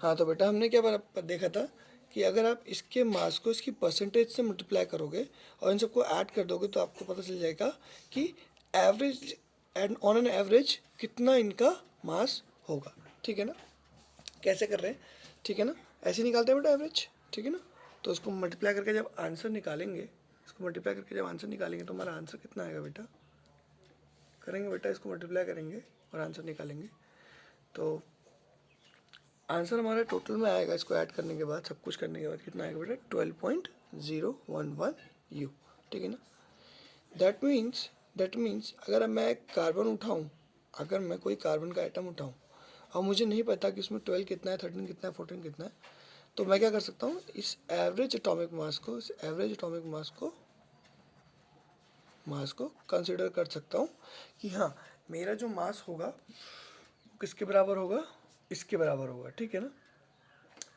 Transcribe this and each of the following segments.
हाँ तो बेटा हमने क्या देखा था कि अगर आप इसके मास को इसकी परसेंटेज से मल्टीप्लाई करोगे और इन सबको ऐड कर दोगे तो आपको पता चल जाएगा कि average and on an average कितना इनका मास होगा। ठीक है ना, कैसे कर रहे हैं, ठीक है ना, ऐसे निकालते हैं बेटा एवरेज। ठीक है ना, तो उसको मल्टीप्लाई करके जब आंसर निकालेंगे, इसको मल्टीप्लाई करके जब आंसर निकालेंगे तो हमारा आंसर कितना आएगा बेटा, करेंगे बेटा इसको मल्टीप्लाई करेंगे और आंसर निकालेंगे तो आंसर हमारा टोटल में आएगा, इसको ऐड करने के बाद सब कुछ करने के बाद कितना आएगा बेटा 12.011 यू। ठीक है ना, दैट मीन्स अगर मैं कार्बन उठाऊं, अगर मैं कोई कार्बन का आइटम उठाऊं और मुझे नहीं पता कि इसमें 12 कितना है, 13 कितना है, 14 कितना है, तो मैं क्या कर सकता हूँ, इस एवरेज एटॉमिक मास को कंसिडर कर सकता हूँ कि हाँ मेरा जो मास होगा किसके बराबर होगा, इसके बराबर होगा। ठीक है ना,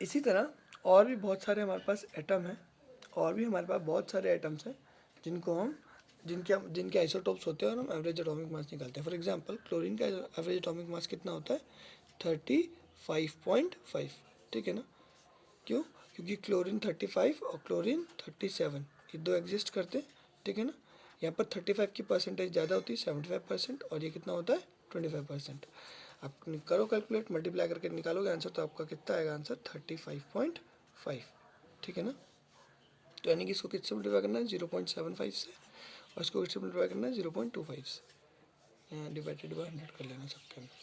इसी तरह और भी बहुत सारे हमारे पास एटम हैं, और भी हमारे पास बहुत सारे एटम्स हैं जिनके आइसोटोप्स होते हैं और हम एवरेज एटॉमिक मास निकालते हैं। फॉर एग्जांपल क्लोरीन का एवरेज एटॉमिक मास कितना होता है 35.5। ठीक है ना, क्यों, क्योंकि क्लोरीन 35 और क्लोरीन 37 ये दो एग्जिस्ट करते हैं। ठीक है ना, यहाँ पर 35 की परसेंटेज ज़्यादा होती है 75%, और ये कितना होता है 25%। आप करो कैलकुलेट, मल्टीप्लाई करके निकालोगे आंसर तो आपका कितना आएगा आंसर 35.5। ठीक है ना, तो यानी कि इसको किससे मल्टीप्लाई करना है 0.75 से, और इसको किससे मल्टीप्लाई करना है 0.25 से, यहाँ डिवाइडेड बाय 100 कर लेना सबके अंदर।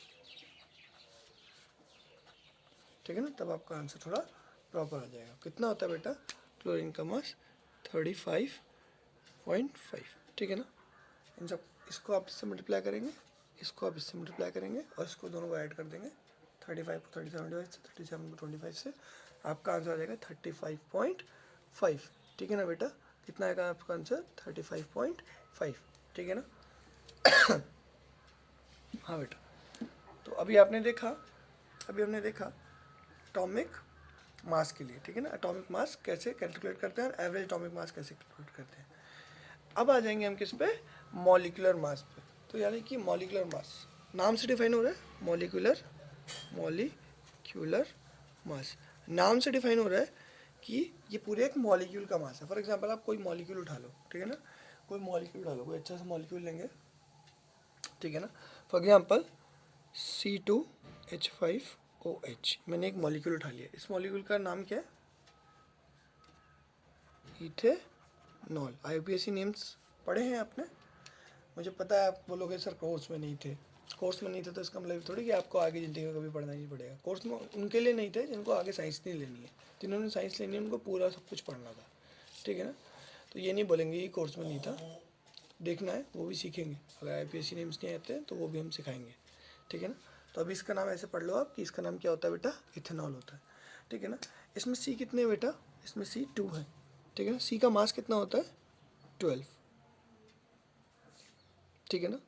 ठीक है ना, तब आपका आंसर थोड़ा प्रॉपर आ जाएगा। कितना होता है बेटा क्लोरीन का मास 35.5। ठीक है ना, इन सब इसको आप इससे मल्टीप्लाई करेंगे, इसको आप इससे मल्टीप्लाई करेंगे और इसको दोनों को ऐड कर देंगे 35 को 37 डिवाइड से, 37 को 25 से, आपका आंसर आ जाएगा 35.5। ठीक है ना बेटा, कितना आएगा आपका आंसर 35.5। ठीक है ना हाँ बेटा, तो अभी हमने देखा एटॉमिक मास के लिए। ठीक है ना, एटॉमिक मास कैसे कैलकुलेट करते हैं और एवरेज एटॉमिक मास कैसे कैलकुलेट करते हैं। अब आ जाएंगे हम किस पे, मॉलिक्यूलर मास पे। तो यानी कि मॉलिक्यूलर मास नाम से डिफाइन हो रहा है, मॉलिक्यूलर मास नाम से डिफाइन हो रहा है कि ये पूरे एक मॉलिक्यूल का मास है। फॉर एग्जांपल आप कोई मॉलिक्यूल उठा लो, ठीक है ना, कोई मॉलिक्यूल उठा लो, कोई अच्छा सा मॉलिक्यूल लेंगे। ठीक है ना, फॉर एग्जांपल C2H5OH, मैंने एक मॉलिक्यूल उठा लिया। इस मॉलिक्यूल का नाम क्या है, इथेनॉल। IUPAC नेम्स पढ़े हैं आपने, मुझे पता है आप बोलोगे सर कोर्स में नहीं थे। कोर्स में नहीं थे तो इसका मतलब थोड़ी कि आपको आगे ज़िंदगी में कभी पढ़ना ही पड़ेगा। कोर्स में उनके लिए नहीं थे जिनको आगे साइंस नहीं लेनी है, जिन्होंने साइंस लेनी है उनको पूरा सब कुछ पढ़ना था। ठीक है ना, तो ये नहीं बोलेंगे कि कोर्स में नहीं था, देखना है वो भी सीखेंगे। अगर IUPAC नेम्स नहीं आते हैं तो वो भी हम सिखाएंगे। ठीक है ना, तो अभी इसका नाम ऐसे पढ़ लो आप कि इसका नाम क्या होता है बेटा, इथेनॉल होता है। ठीक है ना, इसमें C कितने हैं बेटा, इसमें C2 है। ठीक है ना, C का मास कितना होता है 12। ठीक है ना,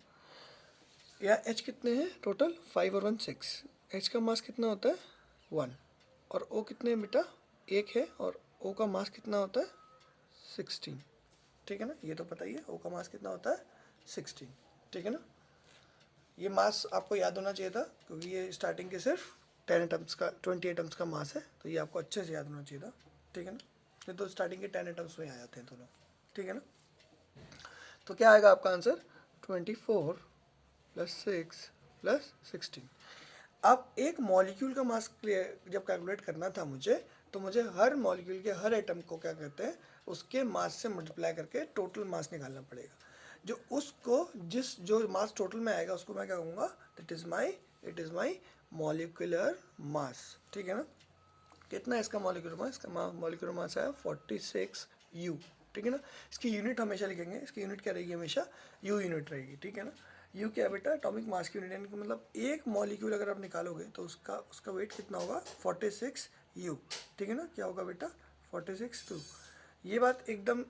या H कितने हैं टोटल 5 और 1 6। H का मास कितना होता है 1, और O कितने हैं बेटा 1 है, और O का मास कितना होता है 16। ठीक है ना, ये तो पता ही है O का मास कितना होता है 16। ठीक है ना, ये मास आपको याद होना चाहिए था क्योंकि ये स्टार्टिंग के सिर्फ 10 एटम्स का 20 एटम्स का मास है, तो ये आपको अच्छे से याद होना चाहिए था। ठीक है ना, ये तो स्टार्टिंग के 10 एटम्स में आ जाते हैं दोनों। ठीक है ना, तो क्या आएगा आपका आंसर 24 + 6 + 16। अब एक मॉलिक्यूल का मास जब कैलकुलेट करना था मुझे, तो मुझे हर मॉलिक्यूल के हर एटम को क्या कहते हैं उसके मास से मल्टीप्लाई करके टोटल मास निकालना पड़ेगा। जो मास टोटल में आएगा उसको मैं क्या कहूँगा, it is my molecular mass. ठीक है ना, कितना है इसका मॉलिक्यूलर मास, इसका मॉलिक्यूलर मास है 46 U। ठीक है ना, इसकी यूनिट हमेशा लिखेंगे, इसकी यूनिट क्या रहेगी हमेशा U यूनिट रहेगी। ठीक है ना, U क्या है बेटा एटॉमिक मास की यूनिट, यानी कि मतलब एक मॉलिक्यूल अगर आप निकालोगे तो उसका वेट कितना होगा 46 U। ठीक है ना, क्या होगा बेटा 46 2। ये बात एकदम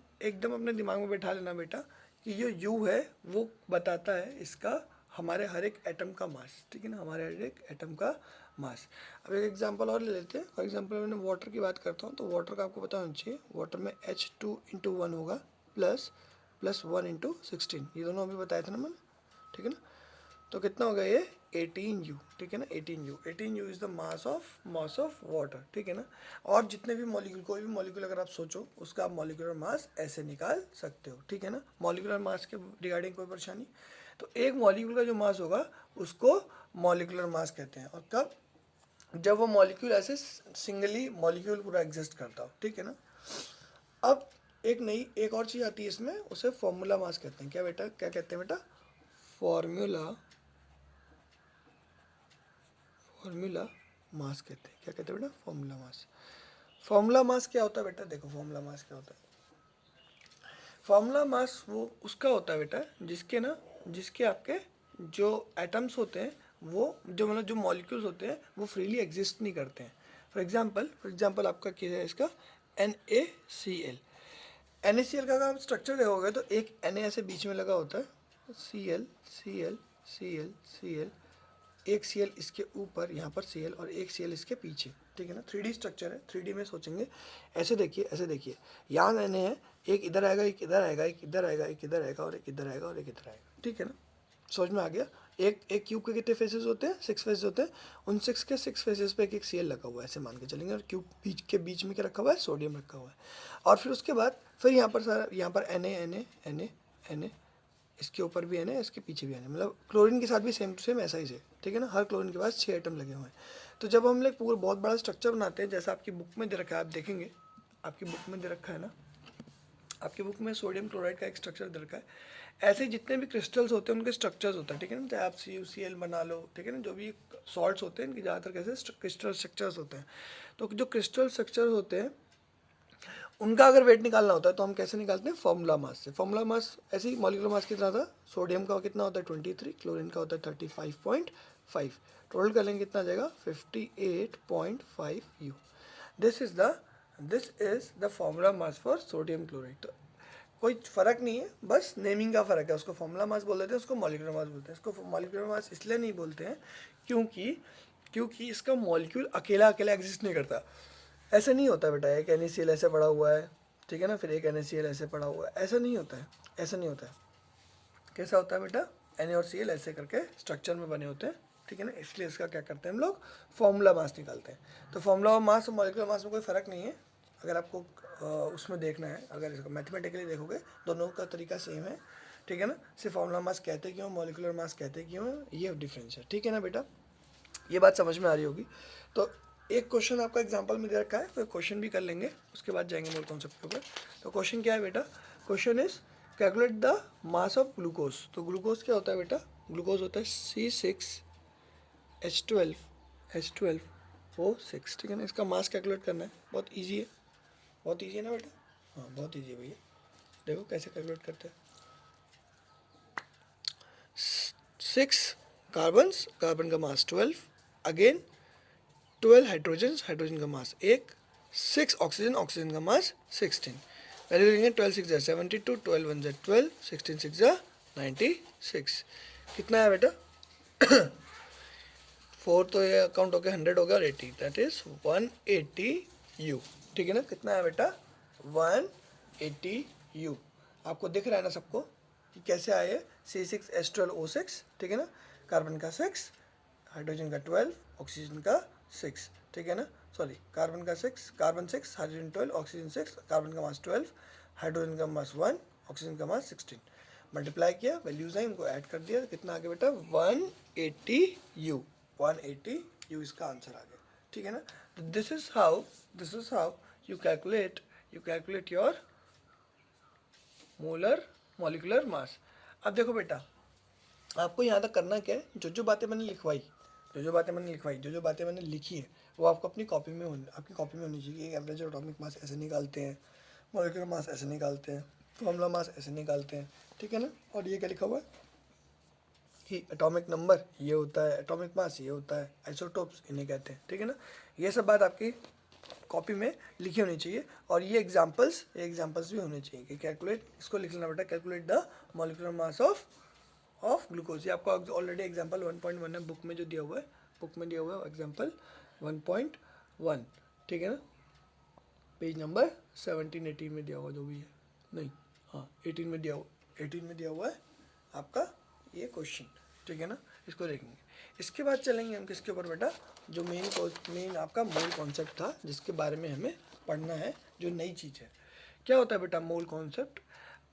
अपने दिमाग में बैठा लेना बेटा कि ये U है वो बताता है इसका हमारे हर एक एटम का मास। ठीक है ना, हमारे हर एक एटम का मास। अब एक एग्जांपल और ले लेते हैं। फॉर एग्जांपल मैंने वाटर की बात करता हूँ, तो वाटर का आपको पता होना चाहिए, वाटर में H2 × 1 होगा प्लस 1 × 16। ये दोनों अभी बताए थे ना मैंने। ठीक है ना, तो कितना हो गया ये 18U, ठीक है ना, 18U। 18U is the mass of water, ठीक है ना। और जितने भी मॉलिक्यूल, कोई भी मॉलिक्यूल अगर आप सोचो उसका आप मॉलिक्यूलर मास ऐसे निकाल सकते हो, ठीक है ना। मॉलिक्यूलर मास के रिगार्डिंग कोई परेशानी? तो एक मॉलिक्यूल का जो मास होगा उसको मॉलिक्यूलर मास कहते हैं। और कब? जब वो मॉलिक्यूल ऐसे सिंगली मॉलिक्यूल पूरा एग्जिस्ट करता हो, ठीक है ना। अब एक और चीज़ आती है इसमें, उसे फॉर्मूला मास कहते हैं। क्या बेटा, क्या कहते हैं बेटा? फॉर्मूला मास कहते हैं। क्या कहते हैं बेटा? Formula mass. फॉर्मूला मास क्या होता है बेटा? देखो फॉर्मूला मास क्या होता है। फॉर्मूला मास वो उसका होता है बेटा जिसके आपके जो एटम्स होते हैं, वो जो मतलब जो मॉलिक्यूल्स होते हैं वो फ्रीली एग्जिस्ट नहीं करते हैं। फॉर एग्जांपल आपका क्या है इसका? NaCl। NaCl का अगर आप स्ट्रक्चर देखोगे तो एक Na ऐसे बीच में लगा होता है, Cl Cl Cl Cl, एक Cl इसके ऊपर यहाँ पर Cl और एक Cl इसके पीछे, ठीक है ना। 3D स्ट्रक्चर है। 3D में सोचेंगे ऐसे देखिए यहाँ Na है, एक इधर आएगा, एक इधर आएगा, एक इधर आएगा, एक इधर आएगा और एक इधर आएगा और एक इधर आएगा, ठीक है ना। समझ में आ गया? एक क्यूब के कितने फेसेस होते हैं? 6 फेसेस होते हैं। उन 6 फेसेस पे एक Cl लगा हुआ है, ऐसे मान के चलेंगे। और क्यूब के बीच में क्या रखा हुआ है? सोडियम रखा हुआ है। और फिर उसके बाद फिर यहाँ पर Na, इसके ऊपर भी Na, इसके पीछे भी Na, मतलब क्लोरीन के साथ भी सेम टू सेम ऐसा ही है, ठीक है ना। हर क्लोरीन के पास 6 एटम लगे हुए हैं। तो जब हम लोग पूरा बहुत बड़ा स्ट्रक्चर बनाते हैं, जैसा आपकी बुक में दे रखा है, आप देखेंगे आपकी बुक में दे रखा है ना, आपकी बुक में सोडियम क्लोराइड का एक स्ट्रक्चर दे रखा है। ऐसे जितने भी क्रिस्टल्स होते हैं उनके स्ट्रक्चर्स होता है, ठीक है ना। चाहे आप CuCl बना लो, ठीक है ना, जो भी सॉल्ट्स होते हैं इनके ज़्यादातर कैसे क्रिस्टल स्ट्रक्चर्स होते हैं। तो जो क्रिस्टल स्ट्रक्चर्स होते हैं उनका अगर वेट निकालना होता है तो हम कैसे निकालते हैं? फॉर्मूला मास से। फॉर्मूला मास ऐसे ही मॉलिक्यूलर मास कितना था? सोडियम का कितना होता है? 23, क्लोरीन का होता है 35.5। टोटल कर लेंगे कितना आ जाएगा? 58.5U। This is the formula mass for sodium chloride. तो कोई फ़र्क नहीं है, बस नेमिंग का फ़र्क है। उसको फॉर्मूला मास बोल देते हैं, उसको मॉलिक्यूलर मास बोलते हैं। इसको मॉलिक्यूलर मास इसलिए नहीं बोलते हैं क्योंकि इसका मॉलिक्यूल अकेला एग्जिस्ट नहीं करता। ऐसा नहीं होता बेटा, एक NaCl ऐसे पड़ा हुआ है, ठीक है ना, फिर एक NaCl ऐसे पड़ा हुआ है, ऐसा नहीं होता है। ऐसा नहीं होता है। कैसा होता है बेटा? Na और Cl ऐसे करके स्ट्रक्चर में बने होते हैं, ठीक है ना। इसलिए इसका क्या करते हैं हम लोग? फॉर्मूला मास निकालते हैं। तो फॉर्मूला मास और मॉलिक्यूलर मास में कोई फ़र्क नहीं है। अगर आपको उसमें देखना है, अगर इसको मैथमेटिकली देखोगे दोनों का तरीका सेम है, ठीक है ना। सिर्फ फॉर्मूला मास कहते क्यों, मॉलिक्यूलर मास कहते क्यों, ये डिफरेंस है, ठीक है ना बेटा। ये बात समझ में आ रही होगी। तो एक क्वेश्चन आपका एग्जांपल में दे रखा है, तो क्वेश्चन भी कर लेंगे, उसके बाद जाएंगे मूल कॉन्सेप्ट के ऊपर। तो क्वेश्चन क्या है बेटा? Question is calculate the mass of glucose. तो ग्लूकोज क्या होता है बेटा? ग्लूकोज होता है C6H12O6, ठीक है ना। इसका मास कैलकुलेट करना है, बहुत ईजी है। बहुत ईजी है ना बेटा? हाँ बहुत ईजी है भैया। देखो कैसे कैलकुलेट करते हैं। 6 कार्बन का मास 12, अगेन 12 हाइड्रोजन का मास 1, 6 ऑक्सीजन का मास 16। वैल्यू लिखेंगे 12 6 जा 72, 12 1 जा 12, 16 6 जा 96। कितना है बेटा? 4 तो ये अकाउंट हो गया, 100 हो गया और 80, दैट इज 180U, ठीक है ना। कितना है बेटा? 180U। आपको दिख रहा है ना सबको कि कैसे आए? C6H12O6, ठीक है ना। कार्बन का 6, हाइड्रोजन का 12, ऑक्सीजन का 6, ठीक है ना। Sorry, carbon 6, hydrogen 12, oxygen 6, carbon का मास 12, हाइड्रोजन का मास 1, ऑक्सीजन का मास 16। मल्टीप्लाई किया, वैल्यूज हैं, इनको ऐड कर दिया, कितना आ गया बेटा? 180U। 180U इसका आंसर आ गया, ठीक है ना। तो this is how you calculate your molecular mass. अब देखो बेटा, आपको यहाँ तक करना क्या है? जो बातें मैंने लिखवाई, जो बातें मैंने लिखी है, वो आपको अपनी कॉपी में आपकी कॉपी में होनी चाहिए। एवरेज एटॉमिक मास ऐसे निकालते हैं, मॉलिक्यूलर मास ऐसे निकालते हैं, फॉर्मूला मास ऐसे निकालते हैं, ठीक है ना। और ये क्या लिखा हुआ है कि एटॉमिक नंबर ये होता है, एटॉमिक मास ये होता है, आइसोटोप्स इन्हें कहते हैं, ठीक है ना। ये सब बात आपकी कॉपी में लिखी होनी चाहिए। और ये एग्जांपल्स भी होने चाहिए कि कैलकुलेट, इसको लिख लेना बेटा, calculate the molecular mass of glucose. ये आपको ऑलरेडी एग्जांपल 1.1 है बुक में जो दिया हुआ है, एग्जांपल 1.1, ठीक है ना। पेज नंबर 17 18 में दिया हुआ, जो भी है, नहीं हाँ 18 में दिया हुआ है आपका ये क्वेश्चन, ठीक है ना। इसको देखेंगे। इसके बाद चलेंगे हम किसके ऊपर बेटा, जो मेन आपका मोल कॉन्सेप्ट था जिसके बारे में हमें पढ़ना है, जो नई चीज़ है। क्या होता है बेटा मोल कॉन्सेप्ट?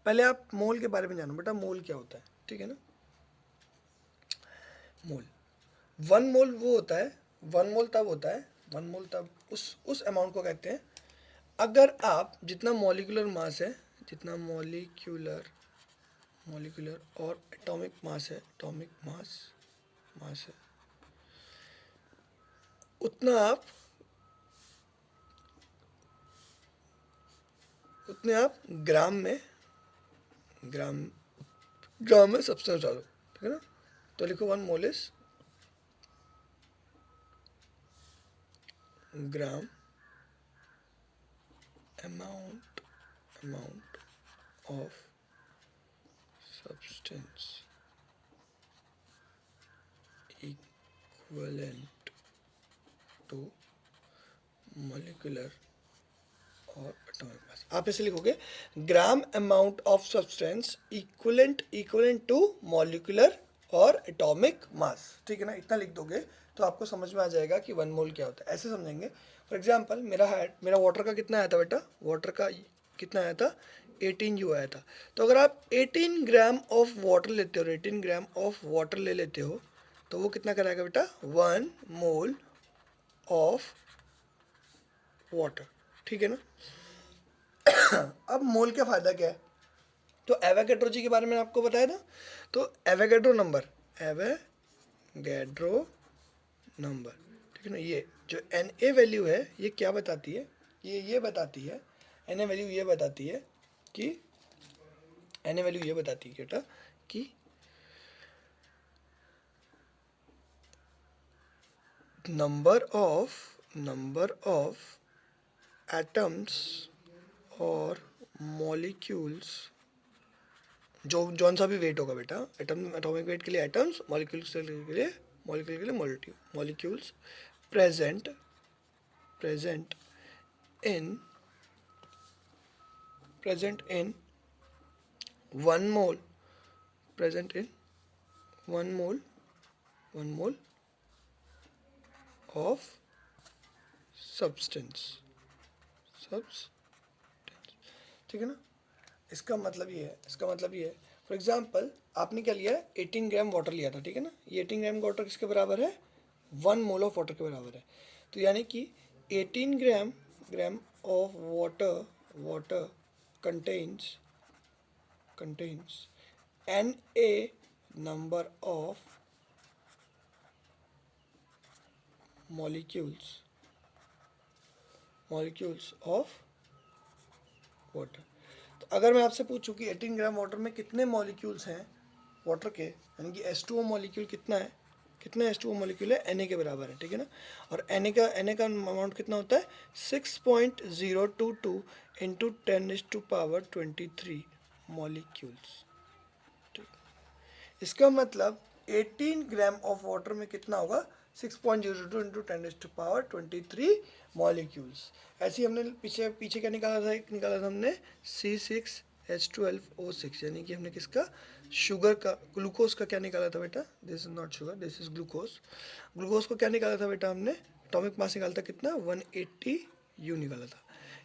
पहले आप मोल के बारे में जानो बेटा, मोल क्या होता है, ठीक है ना। मोल, वन मोल वो होता है, वन मोल तब होता है, वन मोल तब उस अमाउंट को कहते हैं अगर आप जितना मॉलिक्यूलर मास है, जितना मॉलिक्यूलर और एटॉमिक मास है, एटॉमिक मास है, उतना आप ग्राम में सब्सटेंस डालो, ठीक है ना। तो लिखो one mole is gram amount of substance equivalent to molecular और एटॉमिक मास। आप ऐसे लिखोगे gram amount of substance equivalent to molecular और एटॉमिक मास, ठीक है ना। इतना लिख दोगे तो आपको समझ में आ जाएगा कि वन मोल क्या होता है। ऐसे समझेंगे, फॉर एग्जांपल मेरा वाटर का कितना आया था बेटा, वाटर का कितना आया था, 18 U आया था। तो अगर आप 18 ग्राम ऑफ वाटर लेते हो, 18 ग्राम ऑफ वाटर ले लेते हो, तो वो कितना कराएगा बेटा, 1 मोल ऑफ वाटर, ठीक है ना। अब मोल का फायदा क्या है, तो एवोगैड्रो जी के बारे में आपको बताया था। तो एवोगैड्रो नंबर, ठीक है ना। ये जो Na वैल्यू है ये क्या बताती है, ये बताती है, Na वैल्यू ये बताती है कि Na वैल्यू ये बताती है बेटा कि नंबर ऑफ एटम्स और मॉलिक्यूल्स, जौन सा भी वेट होगा बेटा, एटॉमिक वेट के लिए एटम्स, मॉलिक्यूल्स के लिए molecules present in one mole of substance, ठीक है ना। इसका मतलब ये है, फॉर एग्जाम्पल आपने क्या लिया है, 18 ग्राम वाटर लिया था, ठीक है ना। ये 18 ग्राम वाटर किसके बराबर है, 1 मोल ऑफ वाटर के बराबर है। तो यानी कि 18 gram of water contains Na number of molecules of water. तो अगर मैं आपसे पूछूं कि 18 ग्राम वाटर में कितने मॉलिक्यूल्स हैं वाटर के, यानी कि H2O मॉलिक्यूल कितना है, कितने H2O मॉलिक्यूल है, Na के बराबर है, ठीक है ना। और Na का अमाउंट कितना होता है, 6.022 इंटू 10⁻23 मॉलिक्यूल्स। इसका मतलब 18 ग्राम ऑफ वाटर में कितना होगा, 6.02 इंटू 10⁻23 मॉलिक्यूल्स। ऐसे ही हमने पीछे क्या निकाला था हमने C6H12O6, यानी कि हमने किसका, शुगर का, ग्लूकोज का क्या निकाला था बेटा, this is not sugar, this is glucose को क्या निकाला था बेटा हमने, एटॉमिक मास निकाला था कितना, 180 U निकाला था।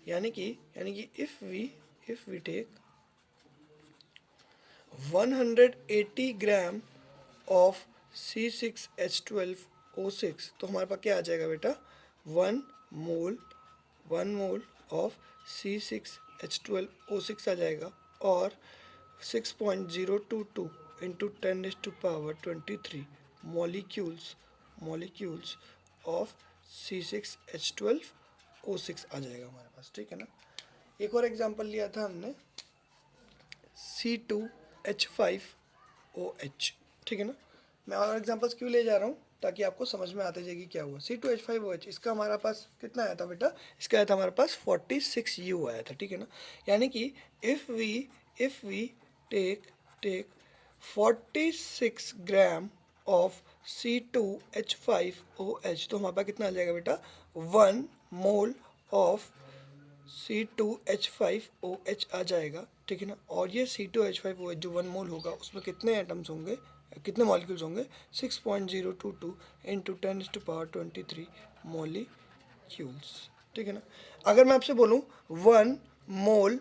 यानी कि if we take 180 gram of C6H12O6, तो हमारे पास क्या आ जाएगा बेटा, 1 मोल ऑफ C6H12O6 आ जाएगा, और 6.022 इंटू 10⁻23 मॉलिक्यूल्स ऑफ C6H12O6 आ जाएगा हमारे पास, ठीक है ना। एक और एग्जांपल लिया था हमने C2H5OH, ठीक है ना। मैं और एग्जांपल्स क्यों ले जा रहा हूँ, ताकि आपको समझ में आते जाएगी क्या हुआ। C2H5OH, इसका हमारा पास कितना आया था बेटा, इसका आया था हमारे पास 46 U आया था, ठीक है ना। यानी कि if we take 46 gram of C2H5OH, तो हमारे पास कितना आ जाएगा बेटा, 1 मोल ऑफ C2H5OH आ जाएगा, ठीक है ना। और ये C2H5OH जो 1 मोल होगा उसमें कितने एटम्स होंगे, कितने मॉलिक्यूल्स होंगे 6.022 इंटू 10⁻23 मॉलिक्यूल्स, ठीक है ना। अगर मैं आपसे बोलूँ 1 मोल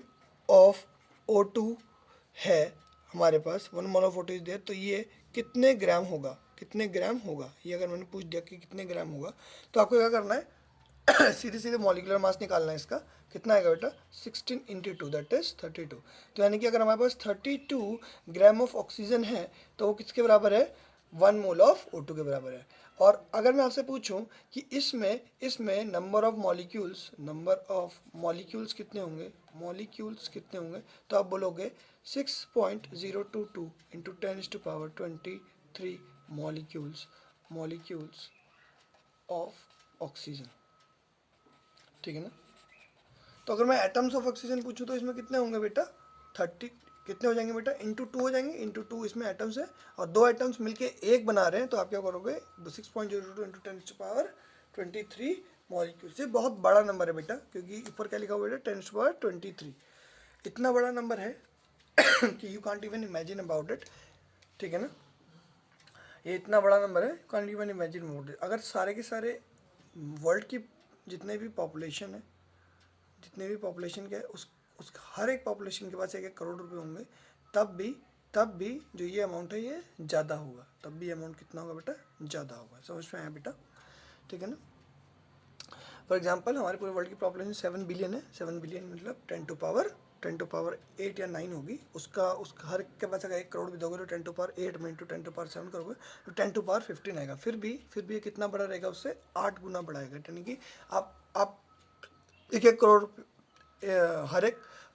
ऑफ O2 है हमारे पास, 1 mole of O2 is there, तो ये कितने ग्राम होगा, कितने ग्राम होगा, ये अगर मैंने पूछ दिया कि कितने ग्राम होगा, तो आपको क्या करना है सीधे सीधे मॉलिक्यूलर मास निकालना है इसका। कितना आएगा बेटा 16 इंटू 2 दैट इज 32। तो यानी कि अगर हमारे पास 32 ग्राम ऑफ ऑक्सीजन है तो वो किसके बराबर है 1 मोल ऑफ O2 के बराबर है। और अगर मैं आपसे पूछूं कि इसमें नंबर ऑफ मॉलिक्यूल्स कितने होंगे, मॉलिक्यूल्स कितने होंगे, तो आप बोलोगे 6.022 इंटू 10⁻23 मॉलिक्यूल्स ऑफ ऑक्सीजन, ठीक है ना। तो अगर मैं एटम्स ऑफ ऑक्सीजन पूछूं तो इसमें कितने होंगे बेटा 30, कितने हो जाएंगे बेटा इंटू 2 हो जाएंगे, इंटू 2 इसमें एटम्स है और 2 एटम्स मिलके एक बना रहे हैं, तो आप क्या करोगे 6.02 इंटू 10⁻23 मॉलिक्यूल से। बहुत बड़ा नंबर है बेटा, क्योंकि ऊपर क्या लिखा हुआ है 10⁻23, इतना बड़ा नंबर है कि you can't even imagine about it, ठीक है ना। ये इतना बड़ा नंबर है, can't even imagine about it. अगर सारे के सारे वर्ल्ड की जितने भी पॉपुलेशन है, जितने भी पॉपुलेशन के उस हर एक पॉपुलेशन के पास 1-1 करोड़ रुपए होंगे, तब भी जो ये अमाउंट है ये ज़्यादा होगा, तब भी अमाउंट कितना होगा बेटा ज़्यादा होगा। समझ में आया बेटा, ठीक है ना। फॉर एग्जांपल हमारे पूरे वर्ल्ड की पॉपुलेशन 7 बिलियन है, 7 बिलियन मतलब 10⁻8 या 9 होगी, उसका हर के पास अगर 1 करोड़ भी दोगे तो 10⁻8 में इंटू 10⁻7 करोगे तो 10⁻15 आएगा। फिर भी ये कितना बड़ा रहेगा, उससे 8 गुना बड़ा आएगा। यानी कि आप 1-1 करोड़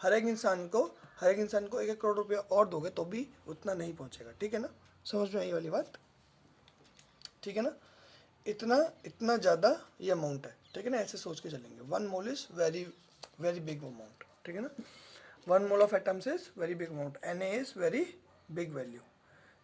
हर एक इंसान को 1-1 करोड़ रुपया और दोगे तो भी उतना नहीं पहुंचेगा, ठीक है ना। समझ में आई वाली बात, ठीक है ना। इतना ज़्यादा ये अमाउंट है, ठीक है ना, ऐसे सोच के चलेंगे। 1 mole is very very big amount, ठीक है ना। 1 mole of atoms is very big amount, Na is very big value.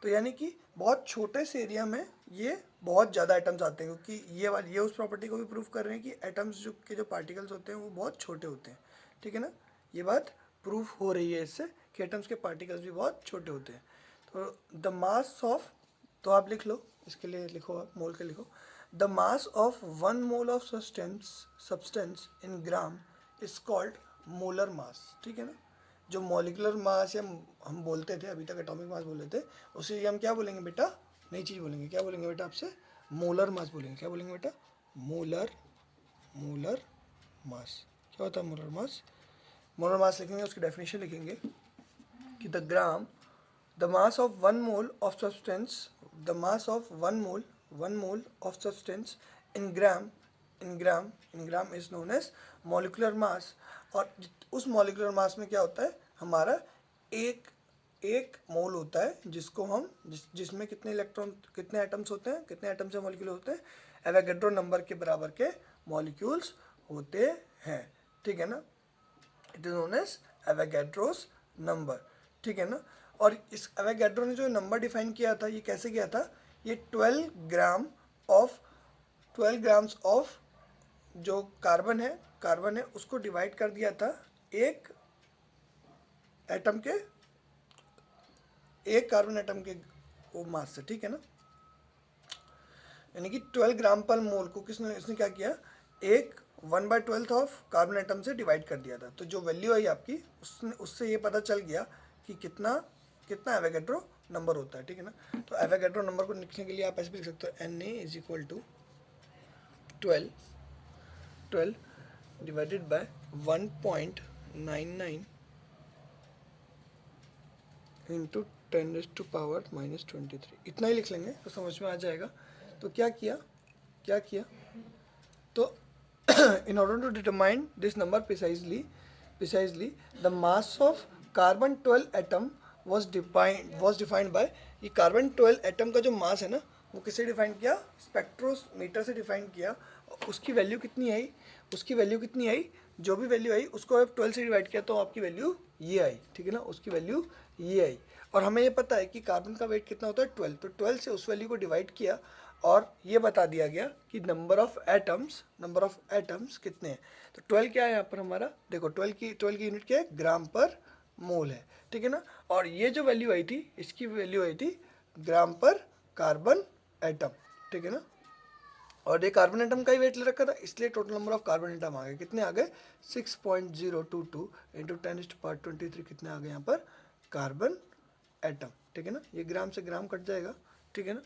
तो यानी कि बहुत छोटे से एरिया में ये बहुत ज़्यादा एटम्स आते हैं, क्योंकि ये उस प्रॉपर्टी को भी प्रूव कर रहे हैं कि एटम्स जो पार्टिकल्स होते हैं वो बहुत छोटे होते हैं, ठीक है ना। ये बात प्रूफ हो रही है इससे कि एटम्स के पार्टिकल्स भी बहुत छोटे होते हैं। तो द मास ऑफ, तो आप लिख लो, इसके लिए लिखो आप मोल के लिखो, the mass of 1 mole of substance in gram is called molar mass, ठीक है ना। जो मॉलिकुलर मास या हम बोलते थे अभी तक एटॉमिक मास बोल रहे थे, उसे हम क्या बोलेंगे बेटा, नई चीज़ बोलेंगे, क्या बोलेंगे बेटा आपसे, मोलर मास बोलेंगे। क्या बोलेंगे बेटा, मोलर मास। क्या होता है मोलर मास, मोलर मास लिखेंगे, उसकी डेफिनेशन लिखेंगे कि the mass of 1 mole of substance, the mass of 1 mole of substance in gram is known as molecular mass. और उस मॉलिकुलर मास में क्या होता है, हमारा एक मोल होता है जिसको हम जिसमें कितने एटम्स होते हैं, कितने एटम्स या मॉलिक्यूल होते हैं, एवोगैड्रो नंबर के बराबर के मॉलिक्यूल्स होते हैं, ठीक है ना। It is known as Avogadro's number, ठीक है ना। और इस एवोगैड्रो ने जो नंबर डिफाइन किया था, ये कैसे किया था, ये 12 ग्राम्स ऑफ जो कार्बन है उसको डिवाइड कर दिया था एक कार्बन एटम के वो मास से, ठीक है ना। यानी कि 12 ग्राम पर मोल को इसने क्या किया, एक 1/12 ऑफ कार्बन एटम से डिवाइड कर दिया था। तो जो वैल्यू आई आपकी उससे ये पता चल गया कि कितना एवोगैड्रो नंबर होता है, ठीक है ना। तो एवोगैड्रो नंबर को लिखने के लिए आप ऐसे भी लिख सकते हो, Na is equal to 12 divided by 1.99 into 10⁻⁻23, इतना ही लिख लेंगे तो समझ में आ जाएगा। तो क्या किया तो in order to determine this number precisely the mass of carbon 12 atom was defined by, ये कार्बन 12 एटम का जो मास है ना वो किससे डिफाइन किया, स्पेक्ट्रोमीटर से डिफाइन किया। उसकी वैल्यू कितनी आई, जो भी वैल्यू आई उसको आप 12 से डिवाइड किया तो आपकी वैल्यू ये आई, ठीक है ना, उसकी वैल्यू ये आई। और हमें ये पता है कि कार्बन का वेट कितना होता है 12, तो 12 से उस वैल्यू को डिवाइड किया और ये बता दिया गया कि नंबर ऑफ एटम्स कितने हैं। तो 12 क्या है यहाँ पर हमारा, देखो 12 की यूनिट क्या है, ग्राम पर मोल है, ठीक है ना। और ये जो वैल्यू आई थी, इसकी वैल्यू आई थी ग्राम पर कार्बन एटम, ठीक है ना। और ये कार्बन एटम का ही वेट ले रखा था, इसलिए total number of carbon atom आ गए, कितने आ गए 6.022 इंटू 10⁻23 कितने आ गए यहाँ पर कार्बन एटम, ठीक है ना। ये ग्राम से ग्राम कट जाएगा, ठीक है ना,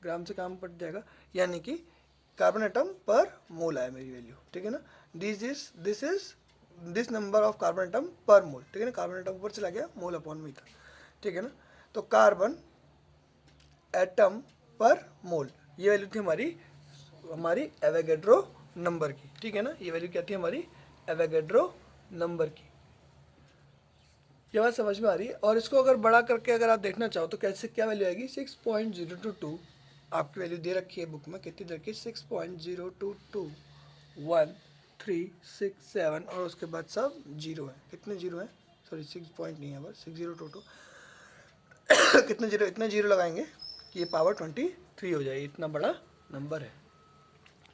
ग्राम से ग्राम कट जाएगा, यानी कि कार्बन एटम पर मोल आया मेरी वैल्यू, ठीक है ना। This number of carbon atom पर मोल, ठीक है ना, कार्बन एटम ऊपर चला गया, मोल अपॉन में था, ठीक है ना। तो कार्बन एटम पर मोल ये वैल्यू थी हमारी एवोगैड्रो नंबर की, ठीक है ना। ये वैल्यू क्या थी हमारी एवोगैड्रो नंबर की, ये बात समझ में आ रही है। और इसको अगर बड़ा करके अगर आप देखना चाहो तो कैसे क्या वैल्यू आएगी 6.022, आपकी वैल्यू दे रखी है बुक में, कितनी दे रखी है 6.0221367 और उसके बाद सब जीरो है, कितने जीरो है, सॉरी 6 पॉइंट नहीं है बस 6022 कितने जीरो, इतने जीरो लगाएंगे कि ये पावर 23 हो जाए, इतना बड़ा नंबर है,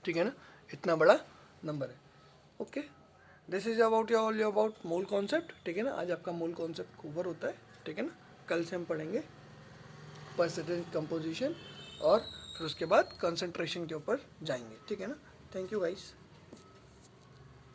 ठीक है ना, इतना बड़ा नंबर है। Okay, this is about all about mole concept, ठीक है ना। आज आपका मोल कॉन्सेप्ट कवर होता है, ठीक है ना। कल से हम पढ़ेंगे परसेंटेज कंपोजिशन और फिर उसके बाद कंसंट्रेशन के ऊपर जाएंगे, ठीक है ना। Thank you guys.